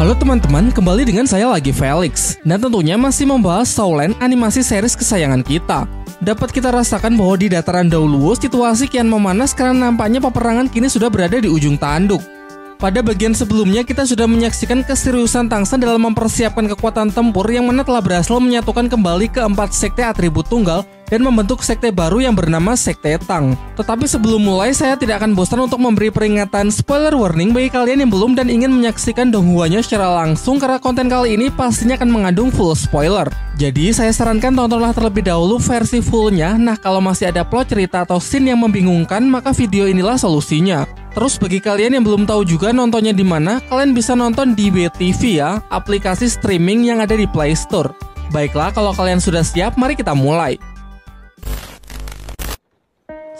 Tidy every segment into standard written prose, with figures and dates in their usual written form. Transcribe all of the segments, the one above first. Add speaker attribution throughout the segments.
Speaker 1: Halo teman-teman, kembali dengan saya lagi Felix. Dan tentunya masih membahas Soulland, animasi series kesayangan kita. Dapat kita rasakan bahwa di dataran dahulu situasi kian memanas karena nampaknya peperangan kini sudah berada di ujung tanduk. Pada bagian sebelumnya kita sudah menyaksikan keseriusan Tangsan dalam mempersiapkan kekuatan tempur yang mana telah berhasil menyatukan kembali keempat sekte atribut tunggal dan membentuk sekte baru yang bernama Sekte Tang. Tetapi sebelum mulai saya tidak akan bosan untuk memberi peringatan spoiler warning bagi kalian yang belum dan ingin menyaksikan Donghuanya secara langsung karena konten kali ini pastinya akan mengandung full spoiler. Jadi saya sarankan tontonlah terlebih dahulu versi fullnya. Nah kalau masih ada plot cerita atau scene yang membingungkan maka video inilah solusinya. Terus bagi kalian yang belum tahu juga nontonnya di mana, kalian bisa nonton di WTV ya, aplikasi streaming yang ada di Play Store. Baiklah, kalau kalian sudah siap, mari kita mulai.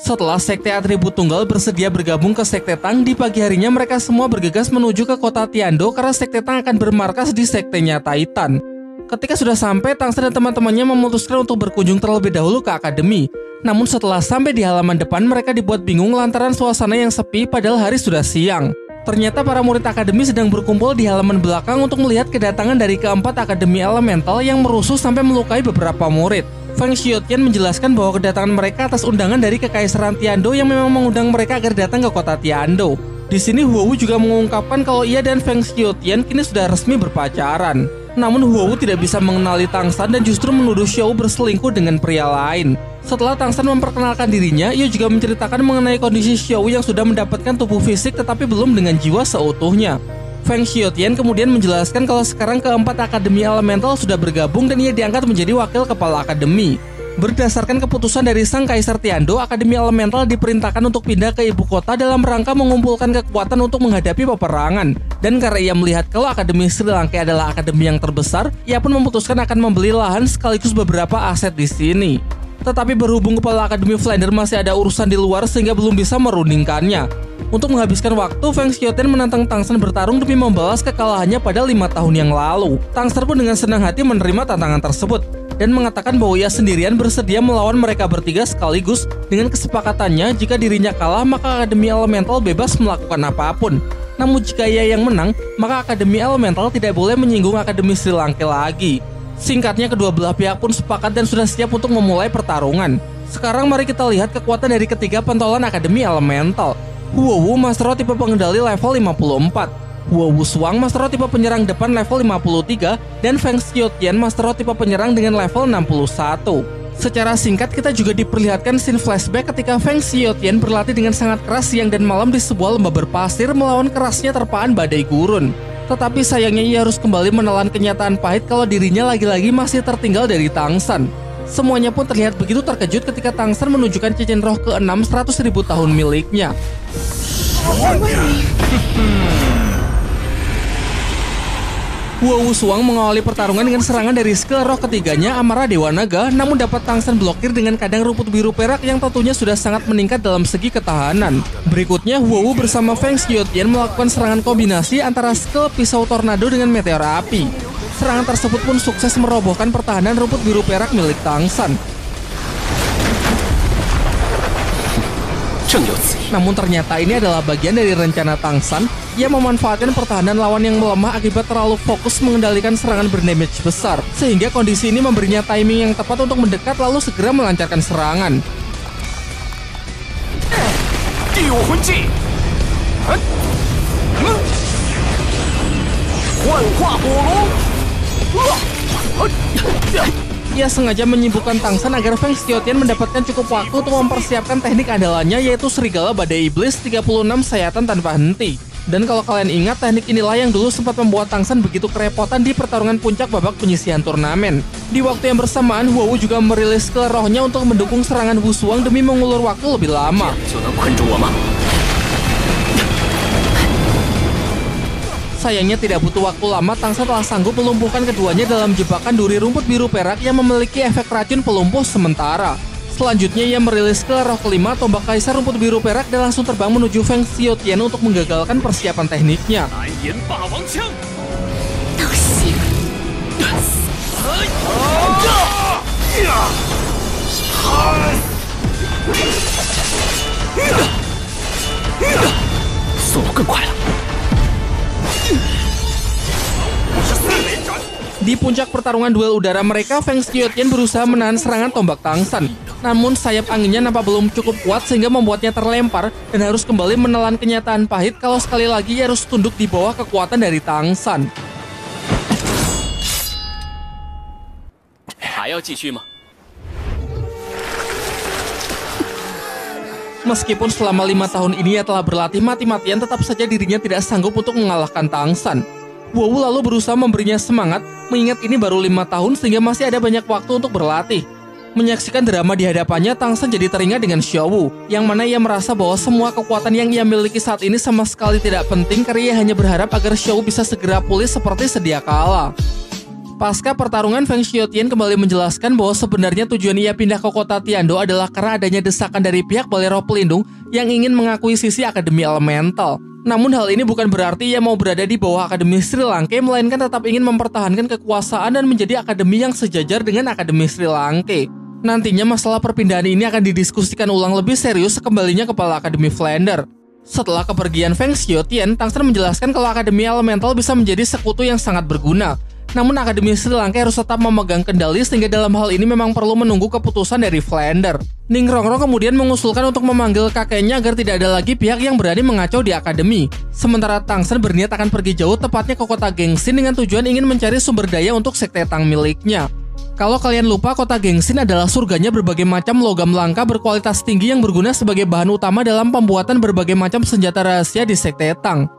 Speaker 1: Setelah Sekte Atribut Tunggal bersedia bergabung ke Sekte Tang, di pagi harinya mereka semua bergegas menuju ke kota Tiando karena Sekte Tang akan bermarkas di sektenya Titan. Ketika sudah sampai, Tangsan dan teman-temannya memutuskan untuk berkunjung terlebih dahulu ke akademi. Namun setelah sampai di halaman depan, mereka dibuat bingung lantaran suasana yang sepi padahal hari sudah siang. Ternyata para murid akademi sedang berkumpul di halaman belakang untuk melihat kedatangan dari keempat akademi elemental yang merusuh sampai melukai beberapa murid. Feng Xiaotian menjelaskan bahwa kedatangan mereka atas undangan dari Kekaisaran Tiando yang memang mengundang mereka agar datang ke kota Tiando. Di sini Huowu juga mengungkapkan kalau ia dan Feng Xiaotian kini sudah resmi berpacaran. Namun Huowu tidak bisa mengenali Tangsan dan justru menuduh Xiao berselingkuh dengan pria lain. Setelah Tangsan memperkenalkan dirinya, ia juga menceritakan mengenai kondisi Xiao yang sudah mendapatkan tubuh fisik tetapi belum dengan jiwa seutuhnya. Feng Xiaotian kemudian menjelaskan kalau sekarang keempat akademi elemental sudah bergabung dan ia diangkat menjadi wakil kepala akademi. Berdasarkan keputusan dari Sang Kaisar Tiando, Akademi Elemental diperintahkan untuk pindah ke ibu kota dalam rangka mengumpulkan kekuatan untuk menghadapi peperangan. Dan karena ia melihat kalau Akademi Sri Lanka adalah akademi yang terbesar, ia pun memutuskan akan membeli lahan sekaligus beberapa aset di sini. Tetapi berhubung kepala Akademi Flander masih ada urusan di luar sehingga belum bisa merundingkannya. Untuk menghabiskan waktu, Feng Xiaotian menantang Tangsan bertarung demi membalas kekalahannya pada 5 tahun yang lalu. Tangsan pun dengan senang hati menerima tantangan tersebut dan mengatakan bahwa ia sendirian bersedia melawan mereka bertiga sekaligus dengan kesepakatannya jika dirinya kalah maka Akademi Elemental bebas melakukan apapun. Namun jika ia yang menang, maka Akademi Elemental tidak boleh menyinggung Akademi Sri Lanka lagi. Singkatnya kedua belah pihak pun sepakat dan sudah siap untuk memulai pertarungan. Sekarang mari kita lihat kekuatan dari ketiga pentolan Akademi Elemental. Huowu Master tipe pengendali level 54, Huowu Suang Master tipe penyerang depan level 53, dan Feng Xiaotian Master tipe penyerang dengan level 61. Secara singkat kita juga diperlihatkan scene flashback ketika Feng Xiaotian berlatih dengan sangat keras siang dan malam di sebuah lembah berpasir melawan kerasnya terpaan badai gurun. Tetapi sayangnya ia harus kembali menelan kenyataan pahit kalau dirinya lagi-lagi masih tertinggal dari Tangsan. Semuanya pun terlihat begitu terkejut ketika Tangsan menunjukkan cincin roh ke-6 100.000 tahun miliknya. Huowu Suang mengawali pertarungan dengan serangan dari skill roh ketiganya Amarah Dewa Naga, namun dapat Tangsan blokir dengan kadang rumput biru perak yang tentunya sudah sangat meningkat dalam segi ketahanan. Berikutnya Huowu bersama Feng Xiaotian melakukan serangan kombinasi antara skill pisau tornado dengan meteor api. Serangan tersebut pun sukses merobohkan pertahanan rumput biru perak milik Tangsan. Namun ternyata ini adalah bagian dari rencana Tangsan. Ia memanfaatkan pertahanan lawan yang melemah akibat terlalu fokus mengendalikan serangan berdamage besar, sehingga kondisi ini memberinya timing yang tepat untuk mendekat lalu segera melancarkan serangan. Ia sengaja menyibukkan Tangsan agar Feng Xiaotian mendapatkan cukup waktu untuk mempersiapkan teknik andalannya yaitu Serigala Badai Iblis 36 sayatan tanpa henti. Dan kalau kalian ingat, teknik inilah yang dulu sempat membuat Tangsan begitu kerepotan di pertarungan puncak babak penyisihan turnamen. Di waktu yang bersamaan, Huowu juga merilis skill rohnya untuk mendukung serangan Wu Suang demi mengulur waktu lebih lama. Sayangnya tidak butuh waktu lama, Tangsan telah sanggup melumpuhkan keduanya dalam jebakan duri rumput biru perak yang memiliki efek racun pelumpuh sementara. Selanjutnya ia merilis skill roh kelima Tombak Kaisar rumput biru perak dan langsung terbang menuju Feng Xiaotian untuk menggagalkan persiapan tekniknya. Di puncak pertarungan duel udara mereka, Feng Xiaotian berusaha menahan serangan tombak Tang San. Namun sayap anginnya nampak belum cukup kuat sehingga membuatnya terlempar dan harus kembali menelan kenyataan pahit kalau sekali lagi ia harus tunduk di bawah kekuatan dari Tang San. Meskipun selama 5 tahun ini ia telah berlatih mati-matian, tetap saja dirinya tidak sanggup untuk mengalahkan Tang San. Wu lalu berusaha memberinya semangat, mengingat ini baru 5 tahun sehingga masih ada banyak waktu untuk berlatih. Menyaksikan drama di hadapannya, Tang San jadi teringat dengan Xiao Wu, yang mana ia merasa bahwa semua kekuatan yang ia miliki saat ini sama sekali tidak penting karena ia hanya berharap agar Xiao Wu bisa segera pulih seperti sedia kala. Pasca pertarungan, Feng Xiaotian kembali menjelaskan bahwa sebenarnya tujuan ia pindah ke kota Tiando adalah karena adanya desakan dari pihak Balai Roh Pelindung yang ingin mengakuisisi Akademi Elemental. Namun hal ini bukan berarti ia mau berada di bawah Akademi Sri Lanka, melainkan tetap ingin mempertahankan kekuasaan dan menjadi akademi yang sejajar dengan Akademi Sri Lanka. Nantinya masalah perpindahan ini akan didiskusikan ulang lebih serius sekembalinya kepala Akademi Flander. Setelah kepergian Feng Xiaotian, Tang San menjelaskan kalau Akademi Elemental bisa menjadi sekutu yang sangat berguna. Namun Akademi Sri Lanka harus tetap memegang kendali sehingga dalam hal ini memang perlu menunggu keputusan dari Flander. Ning Rongrong kemudian mengusulkan untuk memanggil kakeknya agar tidak ada lagi pihak yang berani mengacau di akademi. Sementara Tang San berniat akan pergi jauh, tepatnya ke kota Gengsin dengan tujuan ingin mencari sumber daya untuk sekte Tang miliknya. Kalau kalian lupa, kota Gengsin adalah surganya berbagai macam logam langka berkualitas tinggi yang berguna sebagai bahan utama dalam pembuatan berbagai macam senjata rahasia di sekte Tang.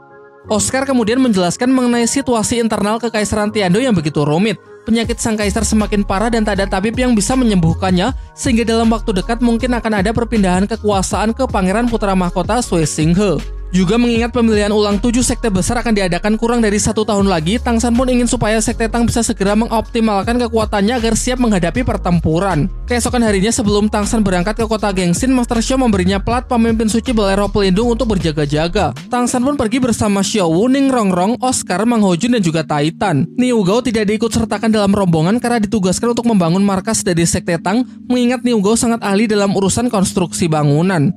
Speaker 1: Oscar kemudian menjelaskan mengenai situasi internal Kekaisaran Tiando yang begitu rumit. Penyakit sang kaisar semakin parah dan tak ada tabib yang bisa menyembuhkannya, sehingga dalam waktu dekat mungkin akan ada perpindahan kekuasaan ke Pangeran Putra Mahkota Sui Xinghe. Juga mengingat pemilihan ulang 7 sekte besar akan diadakan kurang dari 1 tahun lagi, Tang San pun ingin supaya sekte Tang bisa segera mengoptimalkan kekuatannya agar siap menghadapi pertempuran. Keesokan harinya sebelum Tang San berangkat ke kota Gengsin, Master Xiao memberinya plat pemimpin suci Balai Roh Pelindung untuk berjaga-jaga. Tang San pun pergi bersama Xiao Wu, Ning Rongrong, Oscar, Mang Hojun, dan juga Titan. Niu Gao tidak diikut sertakan dalam rombongan karena ditugaskan untuk membangun markas dari sekte Tang, mengingat Niu Gao sangat ahli dalam urusan konstruksi bangunan.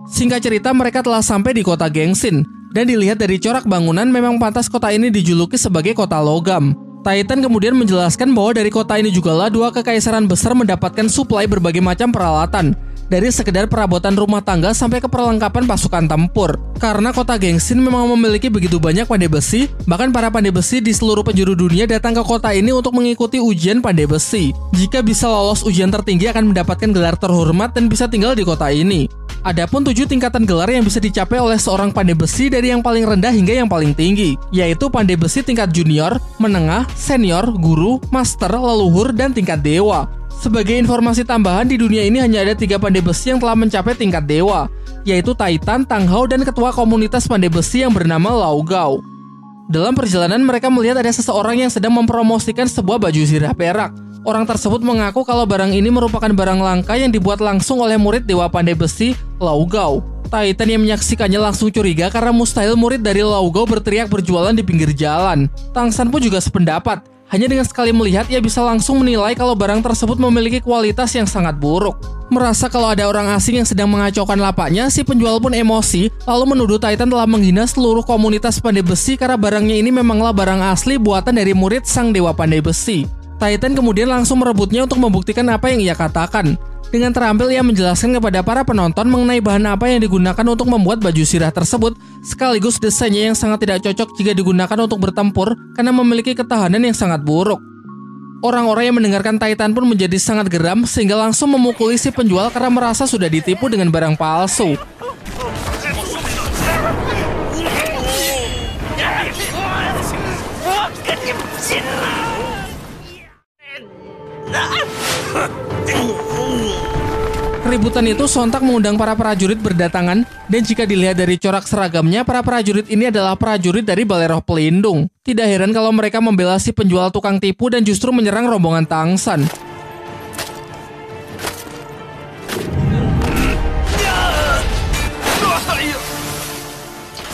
Speaker 1: Singkat cerita, mereka telah sampai di kota Gengsin, dan dilihat dari corak bangunan memang pantas kota ini dijuluki sebagai kota logam. Titan kemudian menjelaskan bahwa dari kota ini jugalah 2 kekaisaran besar mendapatkan suplai berbagai macam peralatan, dari sekedar perabotan rumah tangga sampai ke perlengkapan pasukan tempur. Karena kota Gengsin memang memiliki begitu banyak pandai besi, bahkan para pandai besi di seluruh penjuru dunia datang ke kota ini untuk mengikuti ujian pandai besi. Jika bisa lolos ujian tertinggi akan mendapatkan gelar terhormat dan bisa tinggal di kota ini. Adapun 7 tingkatan gelar yang bisa dicapai oleh seorang pandai besi dari yang paling rendah hingga yang paling tinggi, yaitu pandai besi tingkat junior, menengah, senior, guru, master, leluhur, dan tingkat dewa. Sebagai informasi tambahan, di dunia ini hanya ada 3 pandai besi yang telah mencapai tingkat dewa, yaitu Titan, Tang Hao, dan ketua komunitas pandai besi yang bernama Lao Gao. Dalam perjalanan mereka melihat ada seseorang yang sedang mempromosikan sebuah baju zirah perak. Orang tersebut mengaku kalau barang ini merupakan barang langka yang dibuat langsung oleh murid Dewa Pandai Besi, Lao Gao. Titan yang menyaksikannya langsung curiga karena mustahil murid dari Lao Gao berteriak berjualan di pinggir jalan. Tang San pun juga sependapat. Hanya dengan sekali melihat, ia bisa langsung menilai kalau barang tersebut memiliki kualitas yang sangat buruk. Merasa kalau ada orang asing yang sedang mengacaukan lapaknya, si penjual pun emosi, lalu menuduh Titan telah menghina seluruh komunitas pandai besi karena barangnya ini memanglah barang asli buatan dari murid sang Dewa Pandai Besi. Titan kemudian langsung merebutnya untuk membuktikan apa yang ia katakan. Dengan terampil ia menjelaskan kepada para penonton mengenai bahan apa yang digunakan untuk membuat baju sirah tersebut, sekaligus desainnya yang sangat tidak cocok jika digunakan untuk bertempur karena memiliki ketahanan yang sangat buruk. Orang-orang yang mendengarkan Titan pun menjadi sangat geram sehingga langsung memukuli si penjual karena merasa sudah ditipu dengan barang palsu. Keributan itu sontak mengundang para prajurit berdatangan, dan jika dilihat dari corak seragamnya, para prajurit ini adalah prajurit dari Balai Roh Pelindung. Tidak heran kalau mereka membela si penjual tukang tipu dan justru menyerang rombongan Tang San.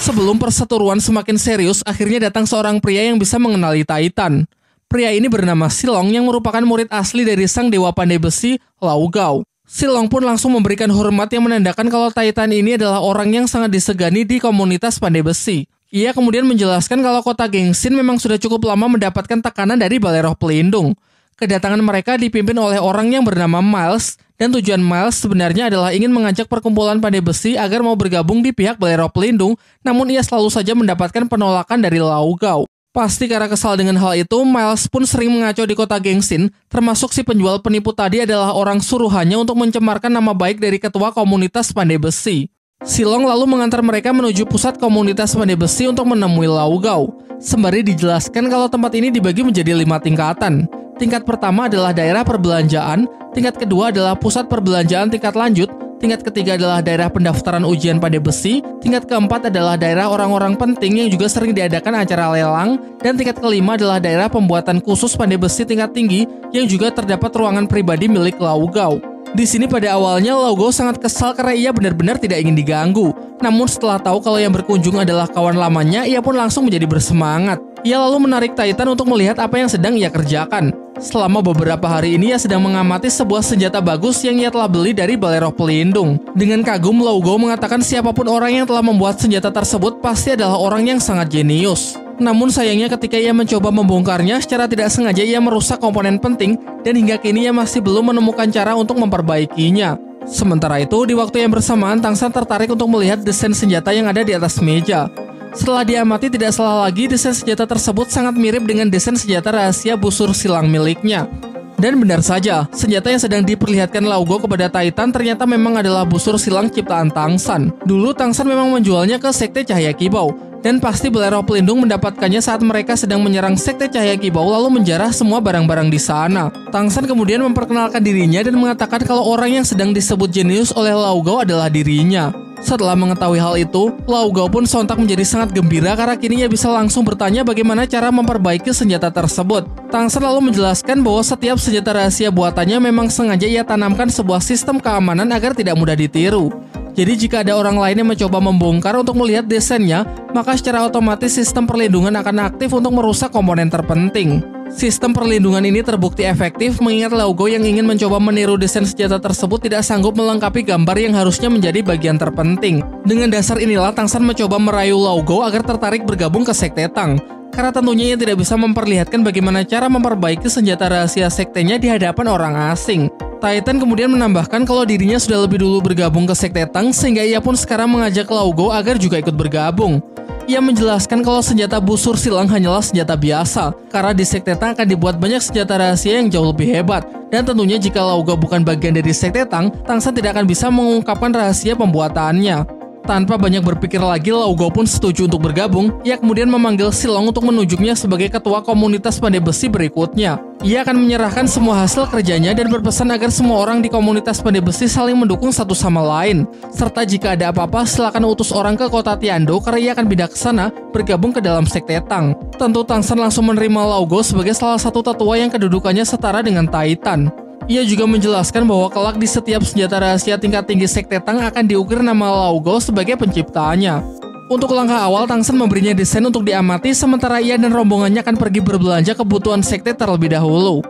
Speaker 1: Sebelum perseteruan semakin serius, akhirnya datang seorang pria yang bisa mengenali Titan. Pria ini bernama Silong yang merupakan murid asli dari sang Dewa Pandai Besi, Lao Gao. Silong pun langsung memberikan hormat yang menandakan kalau Titan ini adalah orang yang sangat disegani di komunitas pandai besi. Ia kemudian menjelaskan kalau kota Gengsin memang sudah cukup lama mendapatkan tekanan dari Balai Roh Pelindung. Kedatangan mereka dipimpin oleh orang yang bernama Miles, dan tujuan Miles sebenarnya adalah ingin mengajak perkumpulan pandai besi agar mau bergabung di pihak Balai Roh Pelindung, namun ia selalu saja mendapatkan penolakan dari Lao Gao. Pasti karena kesal dengan hal itu, Miles pun sering mengacau di kota Gengsin, termasuk si penjual penipu tadi adalah orang suruhannya untuk mencemarkan nama baik dari ketua komunitas pandai besi. Silong lalu mengantar mereka menuju pusat komunitas pandai besi untuk menemui Lao Gao. Sembari dijelaskan kalau tempat ini dibagi menjadi 5 tingkatan. Tingkat pertama adalah daerah perbelanjaan, tingkat kedua adalah pusat perbelanjaan tingkat lanjut, tingkat ketiga adalah daerah pendaftaran ujian pandai besi, tingkat keempat adalah daerah orang-orang penting yang juga sering diadakan acara lelang, dan tingkat kelima adalah daerah pembuatan khusus pandai besi tingkat tinggi yang juga terdapat ruangan pribadi milik Lao Gao. Di sini pada awalnya Lao Gao sangat kesal karena ia benar-benar tidak ingin diganggu. Namun setelah tahu kalau yang berkunjung adalah kawan lamanya, ia pun langsung menjadi bersemangat. Ia lalu menarik Titan untuk melihat apa yang sedang ia kerjakan. Selama beberapa hari ini ia sedang mengamati sebuah senjata bagus yang ia telah beli dari Balai Roh Pelindung. Dengan kagum, Lao Gao mengatakan siapapun orang yang telah membuat senjata tersebut pasti adalah orang yang sangat jenius. Namun sayangnya ketika ia mencoba membongkarnya, secara tidak sengaja ia merusak komponen penting dan hingga kini ia masih belum menemukan cara untuk memperbaikinya. Sementara itu, di waktu yang bersamaan, Tangsan tertarik untuk melihat desain senjata yang ada di atas meja. Setelah diamati, tidak salah lagi desain senjata tersebut sangat mirip dengan desain senjata rahasia busur silang miliknya. Dan benar saja, senjata yang sedang diperlihatkan Lao Gao kepada Titan ternyata memang adalah busur silang ciptaan Tangsan. Dulu Tangsan memang menjualnya ke Sekte Cahaya Kibau, dan pasti Balai Roh Pelindung mendapatkannya saat mereka sedang menyerang Sekte Cahaya Kibau lalu menjarah semua barang-barang di sana. Tangsan kemudian memperkenalkan dirinya dan mengatakan kalau orang yang sedang disebut jenius oleh Lao Gao adalah dirinya. Setelah mengetahui hal itu, Lao Gao pun sontak menjadi sangat gembira karena kini ia bisa langsung bertanya bagaimana cara memperbaiki senjata tersebut. Tangsan lalu menjelaskan bahwa setiap senjata rahasia buatannya memang sengaja ia tanamkan sebuah sistem keamanan agar tidak mudah ditiru. Jadi jika ada orang lain yang mencoba membongkar untuk melihat desainnya, maka secara otomatis sistem perlindungan akan aktif untuk merusak komponen terpenting. Sistem perlindungan ini terbukti efektif mengingat Lao Gao yang ingin mencoba meniru desain senjata tersebut tidak sanggup melengkapi gambar yang harusnya menjadi bagian terpenting. Dengan dasar inilah Tangsan mencoba merayu Lao Gao agar tertarik bergabung ke Sekte Tang. Karena tentunya ia tidak bisa memperlihatkan bagaimana cara memperbaiki senjata rahasia sektenya di hadapan orang asing. Titan kemudian menambahkan kalau dirinya sudah lebih dulu bergabung ke Sekte Tang sehingga ia pun sekarang mengajak Lao Gao agar juga ikut bergabung. Ia menjelaskan kalau senjata busur silang hanyalah senjata biasa, karena di Sekte Tang akan dibuat banyak senjata rahasia yang jauh lebih hebat. Dan tentunya jika Lao Gao bukan bagian dari Sekte Tang, Tangsan tidak akan bisa mengungkapkan rahasia pembuatannya. Tanpa banyak berpikir lagi, Lao Gao pun setuju untuk bergabung. Ia kemudian memanggil Silong untuk menunjuknya sebagai ketua komunitas pandai besi berikutnya. Ia akan menyerahkan semua hasil kerjanya dan berpesan agar semua orang di komunitas pandai besi saling mendukung satu sama lain. Serta jika ada apa-apa, silakan utus orang ke kota Tiando karena ia akan pindah ke sana bergabung ke dalam Sekte Tang. Tentu Tangsan langsung menerima Lao Gao sebagai salah satu tetua yang kedudukannya setara dengan Titan. Ia juga menjelaskan bahwa kelak di setiap senjata rahasia tingkat tinggi Sekte Tang akan diukir nama Lao Gao sebagai penciptanya. Untuk langkah awal, Tangsan memberinya desain untuk diamati, sementara ia dan rombongannya akan pergi berbelanja kebutuhan sekte terlebih dahulu.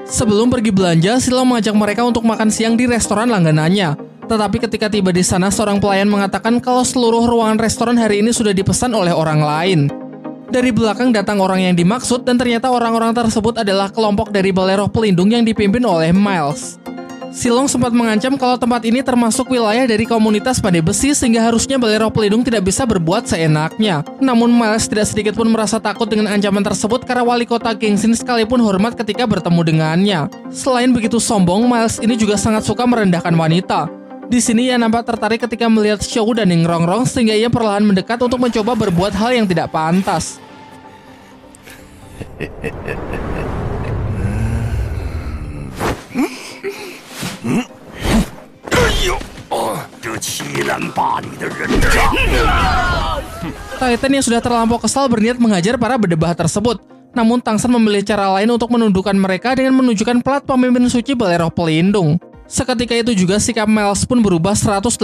Speaker 1: Sebelum pergi belanja, Silong mengajak mereka untuk makan siang di restoran langganannya. Tetapi ketika tiba di sana, seorang pelayan mengatakan kalau seluruh ruangan restoran hari ini sudah dipesan oleh orang lain. Dari belakang datang orang yang dimaksud dan ternyata orang-orang tersebut adalah kelompok dari Balai Roh Pelindung yang dipimpin oleh Miles. Silong sempat mengancam kalau tempat ini termasuk wilayah dari komunitas pandai besi sehingga harusnya Balai Roh Pelindung tidak bisa berbuat seenaknya. Namun Miles tidak sedikit pun merasa takut dengan ancaman tersebut karena wali kota Gengsin sekalipun hormat ketika bertemu dengannya. Selain begitu sombong, Miles ini juga sangat suka merendahkan wanita. Di sini ia nampak tertarik ketika melihat Shou dan Ning Rongrong sehingga ia perlahan mendekat untuk mencoba berbuat hal yang tidak pantas. Titan yang sudah terlampau kesal berniat menghajar para berdebah tersebut. Namun Tangsan memilih cara lain untuk menundukkan mereka dengan menunjukkan plat pemimpin suci Balai Roh Pelindung. Seketika itu juga sikap Miles pun berubah 180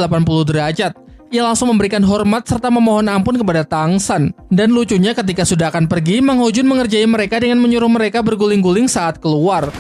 Speaker 1: derajat. Ia langsung memberikan hormat serta memohon ampun kepada Tangsan. Dan lucunya ketika sudah akan pergi, Mang Hojun mengerjai mereka dengan menyuruh mereka berguling-guling saat keluar.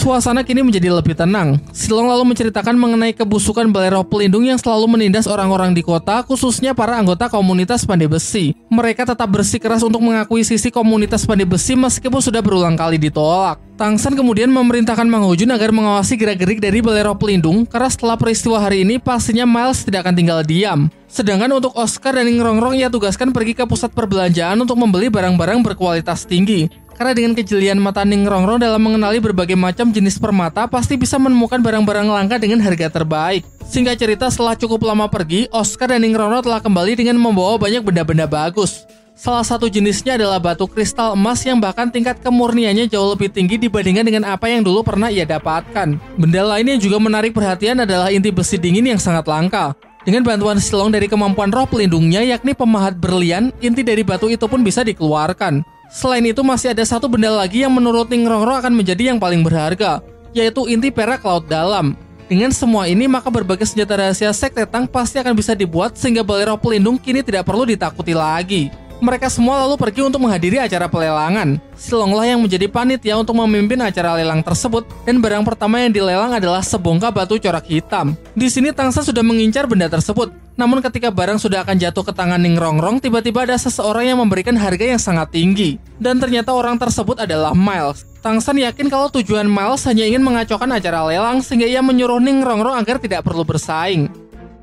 Speaker 1: Suasana kini menjadi lebih tenang. Silong lalu menceritakan mengenai kebusukan Balai Roh Pelindung yang selalu menindas orang-orang di kota, khususnya para anggota komunitas pandai besi. Mereka tetap bersikeras untuk mengakui sisi komunitas pandai besi meskipun sudah berulang kali ditolak. Tang San kemudian memerintahkan Mang Ho Jun agar mengawasi gerak-gerik dari Balai Roh Pelindung, karena setelah peristiwa hari ini pastinya Miles tidak akan tinggal diam. Sedangkan untuk Oscar dan Ning Rongrong ia tugaskan pergi ke pusat perbelanjaan untuk membeli barang-barang berkualitas tinggi. Karena dengan kejelian mata Ning Rongrong dalam mengenali berbagai macam jenis permata, pasti bisa menemukan barang-barang langka dengan harga terbaik. Singkat cerita, setelah cukup lama pergi, Oscar dan Ning Rongrong telah kembali dengan membawa banyak benda-benda bagus. Salah satu jenisnya adalah batu kristal emas yang bahkan tingkat kemurniannya jauh lebih tinggi dibandingkan dengan apa yang dulu pernah ia dapatkan. Benda lain yang juga menarik perhatian adalah inti besi dingin yang sangat langka. Dengan bantuan Silong dari kemampuan roh pelindungnya, yakni pemahat berlian, inti dari batu itu pun bisa dikeluarkan. Selain itu masih ada satu benda lagi yang menurut Ning Rongrong akan menjadi yang paling berharga, yaitu inti perak laut dalam. Dengan semua ini, maka berbagai senjata rahasia Sekte Tang pasti akan bisa dibuat sehingga Balai Roh Pelindung kini tidak perlu ditakuti lagi. Mereka semua lalu pergi untuk menghadiri acara pelelangan. Silonglah yang menjadi panitia untuk memimpin acara lelang tersebut, dan barang pertama yang dilelang adalah sebongkah batu corak hitam. Di sini Tang San sudah mengincar benda tersebut. Namun ketika barang sudah akan jatuh ke tangan Ning Rongrong, tiba-tiba ada seseorang yang memberikan harga yang sangat tinggi. Dan ternyata orang tersebut adalah Miles. Tang San yakin kalau tujuan Miles hanya ingin mengacaukan acara lelang sehingga ia menyuruh Ning Rongrong agar tidak perlu bersaing.